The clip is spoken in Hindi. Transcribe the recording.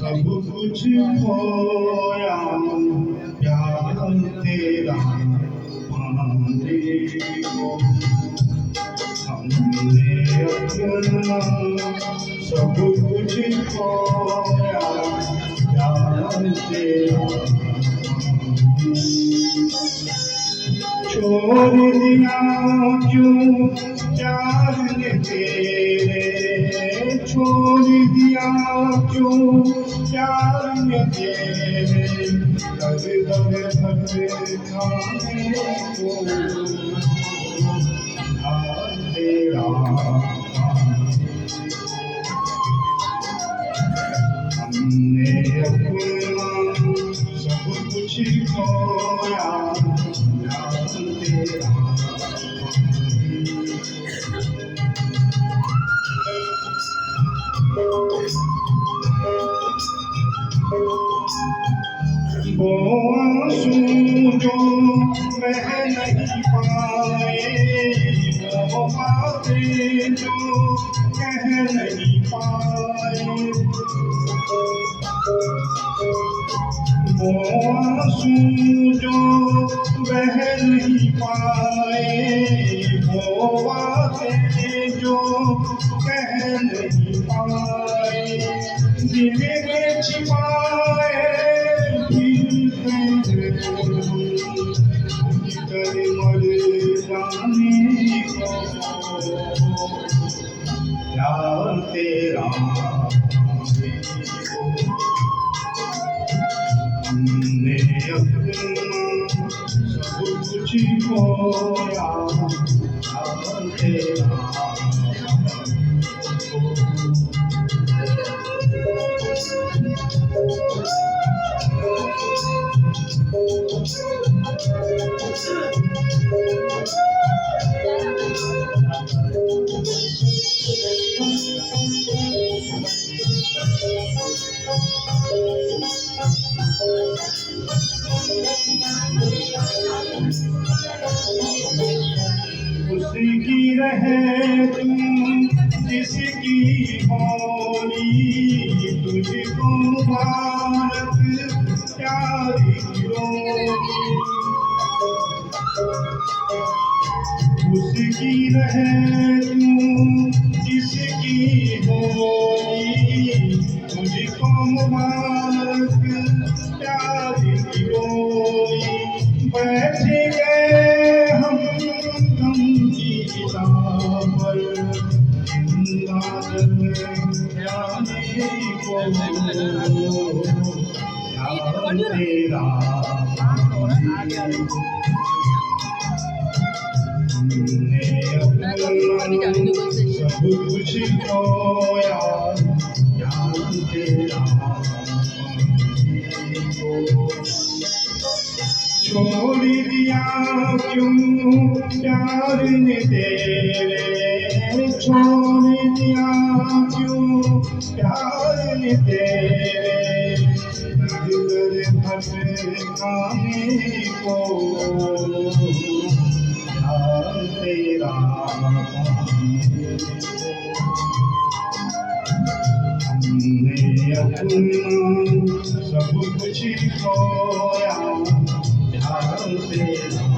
सब कुछ खोया प्यार तेरा पाने को हमने अपना सब कुछ खोया प्यार तेरा छोड़ दिया क्यों प्यार ने तेरे छोड़ दिया क्यों प्यार ने तेरे दर दर भर खाने को तेरा हमने अपना सब कुछ खोया तेरा वो आंसू जो बह नहीं पाए वो बातें जो कह नहीं पाए वो आंसू जो बह नहीं पाए वो बातें जो कह नहीं पाए दिल में छिपाए मर जाने को प्यार तेरा हमने अपना सब कुछ खोया प्यार तेरा उसकी रहे तुम जिसकी होली तुझको मुबारक प्यारी रोली उसकी रहे तुम जिसकी होली तुझको मुबारक प्यारी रोली बैठ गए हम गम की पर तेरा सब कुछ खोया तेरा छोड़ दिया क्यों प्यार ने तेरे छोड़ दिया क्यों प्यार ने तेरे दर भटकाने को प्यार तेरा हमने अपना सब कुछ खोया प्यार तेरा